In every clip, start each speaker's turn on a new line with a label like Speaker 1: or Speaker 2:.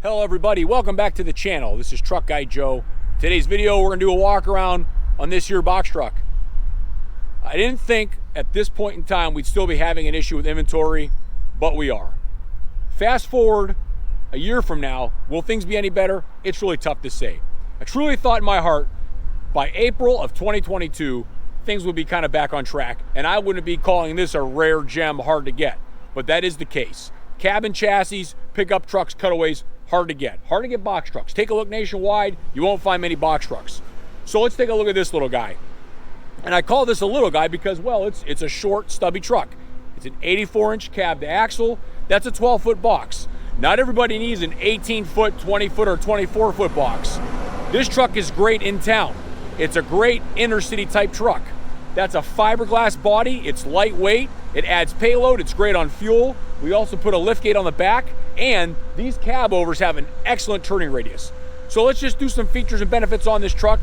Speaker 1: Hello everybody, welcome back to the channel. This is Truck Guy Joe. Today's video, we're gonna do a walk around on this year box truck. I didn't think at this point in time we'd still be having an issue with inventory, but we are. Fast forward a year from now, will things be any better? It's really tough to say. I truly thought in my heart by April of 2022, things would be kind of back on track, and I wouldn't be calling this a rare gem, hard to get, but that is the case. Cabin chassis, pickup trucks, cutaways, hard to get box trucks. Take a look nationwide, you won't find many box trucks. So let's take a look at this little guy. And I call this a little guy because, well, it's a short, stubby truck. It's an 84-inch cab to axle. That's a 12-foot box. Not everybody needs an 18-foot, 20-foot, or 24-foot box. This truck is great in town. It's a great inner city type truck. That's a fiberglass body, it's lightweight, it adds payload, it's great on fuel. We also put a liftgate on the back, and these cab overs have an excellent turning radius. So let's just do some features and benefits on this truck,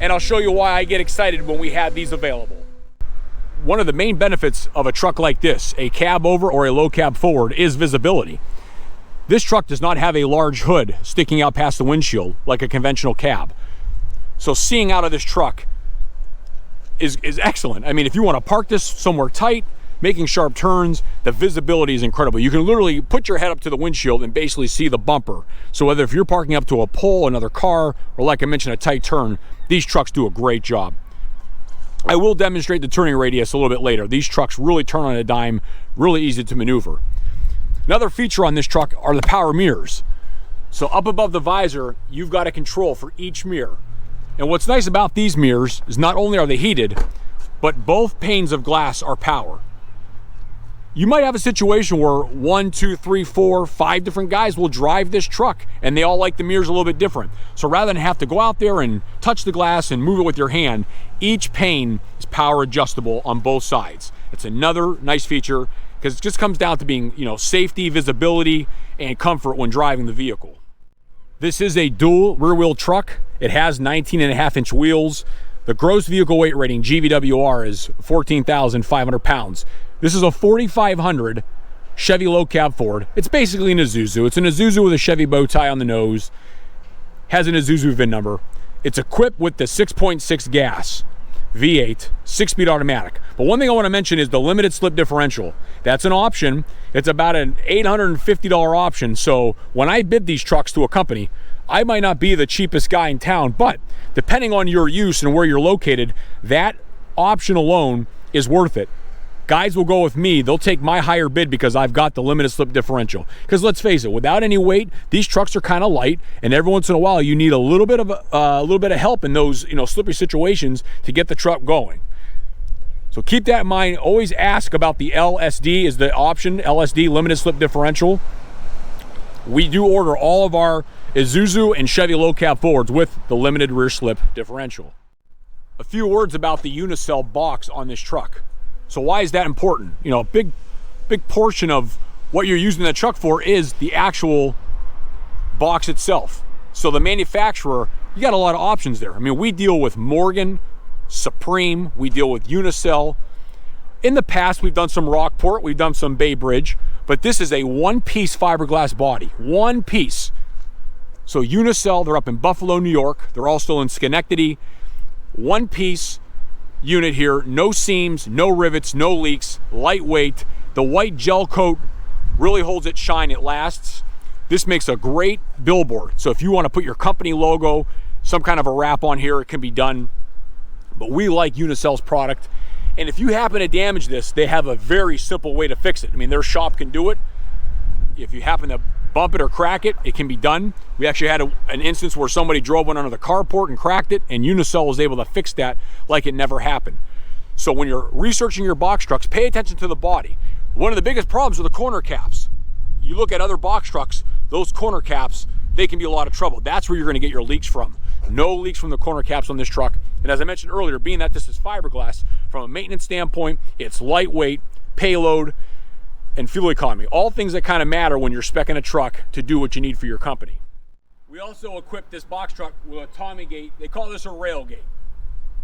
Speaker 1: and I'll show you why I get excited when we have these available. One of the main benefits of a truck like this, a cab over or a low cab forward, is visibility. This truck does not have a large hood sticking out past the windshield like a conventional cab. So seeing out of this truck is excellent. I mean, if you want to park this somewhere tight, making sharp turns, the visibility is incredible. You can literally put your head up to the windshield and basically see the bumper. So whether if you're parking up to a pole, another car, or like I mentioned, a tight turn, these trucks do a great job. I will demonstrate the turning radius a little bit later. These trucks really turn on a dime, really easy to maneuver. Another feature on this truck are the power mirrors. So up above the visor, you've got a control for each mirror. And what's nice about these mirrors is not only are they heated, but both panes of glass are power. You might have a situation where 1, 2, 3, 4, 5 different guys will drive this truck and they all like the mirrors a little bit different. So rather than have to go out there and touch the glass and move it with your hand, each pane is power adjustable on both sides. It's another nice feature because it just comes down to being, safety, visibility, and comfort when driving the vehicle. This is a dual rear wheel truck. It has 19.5-inch wheels. The gross vehicle weight rating, GVWR, is 14,500 pounds. This is a 4,500 Chevy low cab Ford. It's basically an Isuzu. It's an Isuzu with a Chevy bow tie on the nose. Has an Isuzu VIN number. It's equipped with the 6.6 gas V8 6-speed automatic. But one thing I want to mention is the limited slip differential. That's an option. It's about an $850 option. So when I bid these trucks to a company, I might not be the cheapest guy in town, but depending on your use and where you're located, that option alone is worth it. Guys will go with me. They'll take my higher bid because I've got the limited slip differential. Because let's face it, without any weight, these trucks are kind of light, and every once in a while you need a little bit of help in those slippery situations to get the truck going. So keep that in mind. Always ask about the LSD is the option, LSD, limited slip differential. We do order all of our Isuzu and Chevy low cab Fords with the limited rear slip differential. A few words about the Unicell box on this truck. So why is that important? A big portion of what you're using the truck for is the actual box itself. So the manufacturer, you got a lot of options there. I mean, we deal with Morgan, Supreme, we deal with Unicell. In the past, we've done some Rockport, we've done some Bay Bridge, but this is a one-piece fiberglass body, one piece. So Unicell, they're up in Buffalo, New York. They're also in Schenectady. One piece unit here, no seams, no rivets, no leaks, lightweight. The white gel coat really holds its shine, it lasts. This makes a great billboard. So if you want to put your company logo, some kind of a wrap on here, it can be done. But we like Unicell's product. And if you happen to damage this, they have a very simple way to fix it. I mean, their shop can do it. If you happen to bump it or crack it, it can be done. We actually had an instance where somebody drove one under the carport and cracked it, and Unicell was able to fix that like it never happened. So when you're researching your box trucks, pay attention to the body. One of the biggest problems are the corner caps. You look at other box trucks, those corner caps, they can be a lot of trouble. That's where you're going to get your leaks from. No leaks from the corner caps on this truck. And as I mentioned earlier, being that this is fiberglass, from a maintenance standpoint, it's lightweight, payload, and fuel economy. All things that kind of matter when you're speccing a truck to do what you need for your company. We also equipped this box truck with a Tommy gate. They call this a Railgate.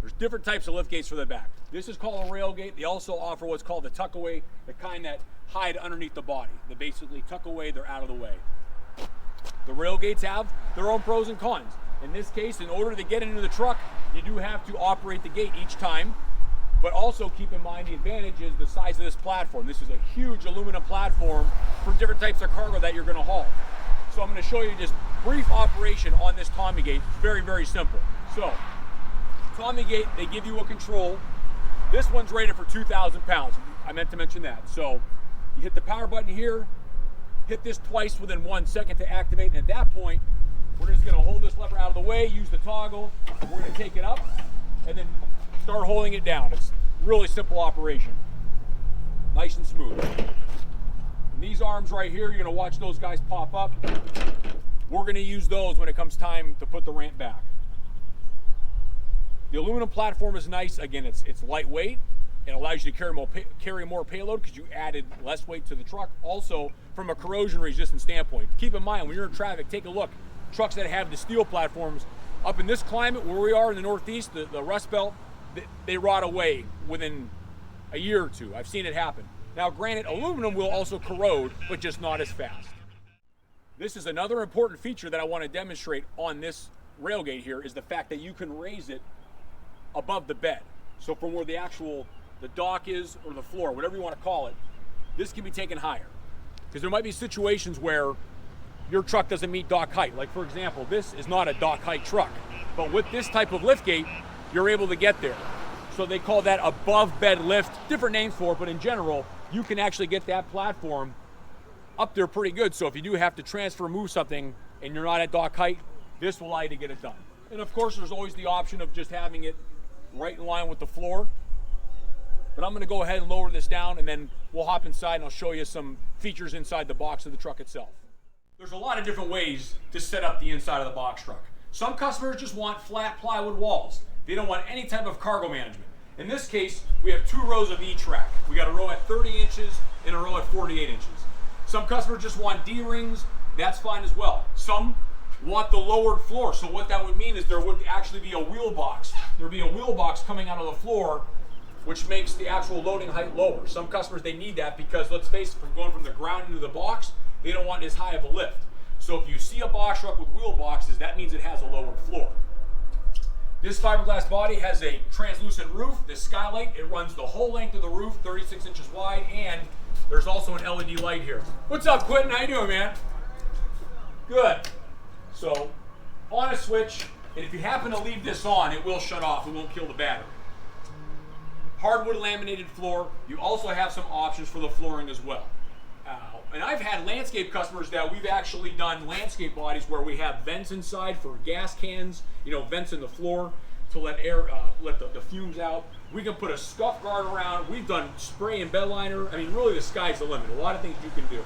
Speaker 1: There's different types of lift gates for the back. This is called a Railgate. They also offer what's called the tuck away, the kind that hide underneath the body. They basically tuck away, they're out of the way. The Railgates have their own pros and cons. In this case, in order to get into the truck, you do have to operate the gate each time, but also keep in mind the advantage is the size of this platform. This is a huge aluminum platform for different types of cargo that you're gonna haul. So I'm gonna show you just brief operation on this Tommy gate. It's very, very simple. So, Tommy gate, they give you a control. This one's rated for 2,000 pounds. I meant to mention that. So, you hit the power button here, hit this twice within 1 second to activate, and at that point, we're just gonna hold this lever out of the way, use the toggle, we're gonna take it up, and then start holding it down. It's really simple operation. Nice and smooth. And these arms right here, you're gonna watch those guys pop up. We're gonna use those when it comes time to put the ramp back. The aluminum platform is nice. Again, it's lightweight. It allows you to carry more payload because you added less weight to the truck. Also, from a corrosion resistant standpoint, keep in mind when you're in traffic, take a look. Trucks that have the steel platforms, up in this climate where we are in the Northeast, the Rust Belt, they rot away within a year or two. I've seen it happen. Now, granted, aluminum will also corrode, but just not as fast. This is another important feature that I want to demonstrate on this Railgate here is the fact that you can raise it above the bed. So from where the dock is or the floor, whatever you want to call it, this can be taken higher. Because there might be situations where your truck doesn't meet dock height. Like for example, this is not a dock height truck, but with this type of lift gate, you're able to get there. So they call that above bed lift, different names for it, but in general, you can actually get that platform up there pretty good. So if you do have to move something and you're not at dock height, this will allow you to get it done. And of course, there's always the option of just having it right in line with the floor. But I'm gonna go ahead and lower this down and then we'll hop inside and I'll show you some features inside the box of the truck itself. There's a lot of different ways to set up the inside of the box truck. Some customers just want flat plywood walls. They don't want any type of cargo management. In this case, we have 2 rows of E-track. We got a row at 30 inches and a row at 48 inches. Some customers just want D-rings, that's fine as well. Some want the lowered floor, so what that would mean is there would actually be a wheel box. There would be a wheel box coming out of the floor, which makes the actual loading height lower. Some customers, they need that because, let's face it, from going from the ground into the box, they don't want as high of a lift. So if you see a box truck with wheel boxes, that means it has a lowered floor. This fiberglass body has a translucent roof. This skylight, it runs the whole length of the roof, 36 inches wide, and there's also an LED light here. What's up, Quentin? How you doing, man? Good. So, on a switch, and if you happen to leave this on, it will shut off. It won't kill the battery. Hardwood laminated floor. You also have some options for the flooring as well. And I've had landscape customers that we've actually done landscape bodies where we have vents inside for gas cans, vents in the floor to let air, let the fumes out. We can put a scuff guard around. We've done spray and bed liner. I mean, really the sky's the limit. A lot of things you can do.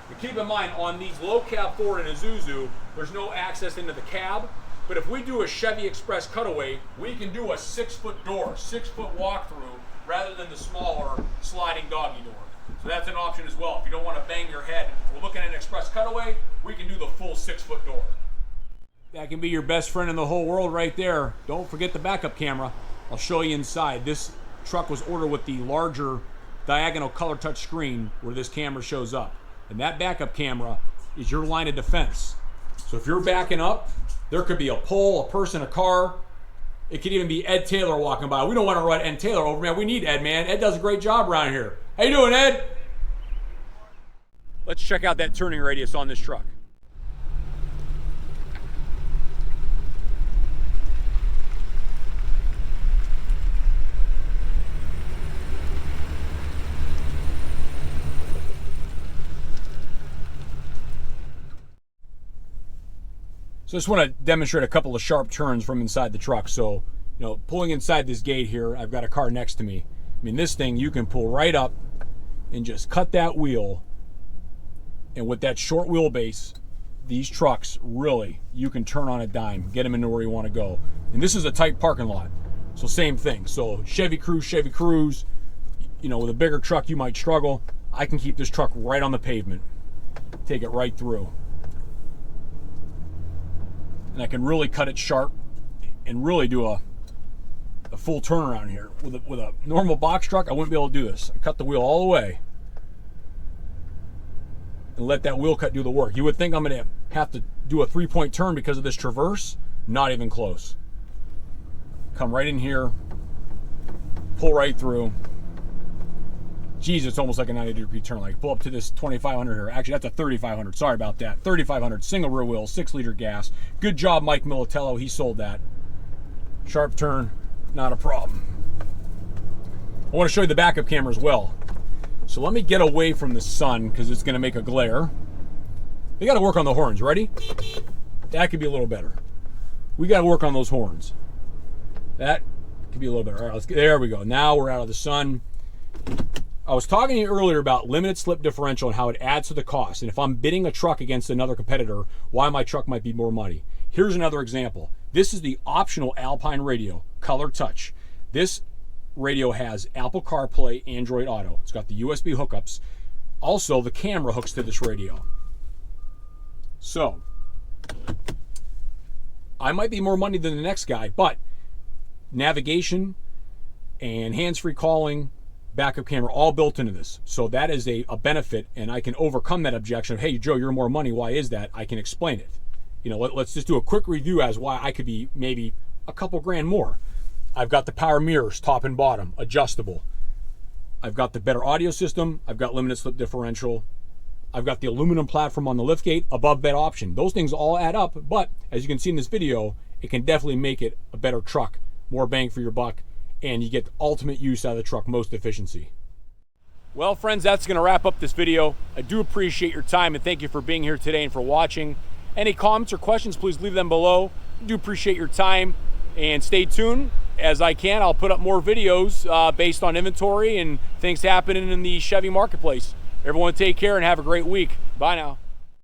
Speaker 1: But keep in mind, on these low cab Ford and Isuzu, there's no access into the cab. But if we do a Chevy Express cutaway, we can do a 6-foot door, 6-foot walkthrough, rather than the smaller sliding doggy door. So that's an option as well. If you don't want to bang your head, if we're looking at an express cutaway, we can do the full 6-foot door. That can be your best friend in the whole world right there. Don't forget the backup camera. I'll show you inside. This truck was ordered with the larger diagonal color touch screen where this camera shows up. And that backup camera is your line of defense. So if you're backing up, there could be a pole, a person, a car. It could even be Ed Taylor walking by. We don't want to run Ed Taylor over, man. We need Ed, man. Ed does a great job around here. How you doing, Ed? Let's check out that turning radius on this truck. So I just want to demonstrate a couple of sharp turns from inside the truck. So, pulling inside this gate here, I've got a car next to me. I mean, this thing, you can pull right up and just cut that wheel. And with that short wheelbase, these trucks, really, you can turn on a dime, get them into where you want to go. And this is a tight parking lot. So same thing. So Chevy Cruze, with a bigger truck, you might struggle. I can keep this truck right on the pavement, take it right through. And I can really cut it sharp and really do a full turnaround here. With a normal box truck, I wouldn't be able to do this. I cut the wheel all the way and let that wheel cut do the work. You would think I'm going to have to do a 3-point turn because of this traverse, not even close. Come right in here, pull right through. Geez, it's almost like a 90-degree turn. Like pull up to this 2500 here. Actually, that's a 3500. Sorry about that. 3500, single rear wheel, 6-liter gas. Good job, Mike Militello. He sold that. Sharp turn, not a problem. I want to show you the backup camera as well. So let me get away from the sun because it's going to make a glare. We got to work on the horns. Ready? That could be a little better. We got to work on those horns. That could be a little better. All right, there we go. Now we're out of the sun. I was talking to you earlier about limited slip differential and how it adds to the cost. And if I'm bidding a truck against another competitor, why my truck might be more money. Here's another example. This is the optional Alpine radio, color touch. This radio has Apple CarPlay, Android Auto. It's got the USB hookups. Also, the camera hooks to this radio. So, I might be more money than the next guy, but navigation and hands-free calling, backup camera, all built into this. So that is a benefit, and I can overcome that objection of, hey, Joe, you're more money. Why is that? I can explain it. You know, let's just do a quick review as why I could be maybe a couple grand more. I've got the power mirrors, top and bottom, adjustable. I've got the better audio system. I've got limited slip differential. I've got the aluminum platform on the liftgate, above bed option. Those things all add up, but as you can see in this video, it can definitely make it a better truck, more bang for your buck, and you get the ultimate use out of the truck, most efficiency. Well, friends, that's going to wrap up this video. I do appreciate your time, and thank you for being here today and for watching. Any comments or questions, please leave them below. I do appreciate your time, and stay tuned. As I can, I'll put up more videos based on inventory and things happening in the Chevy marketplace. Everyone take care and have a great week. Bye now.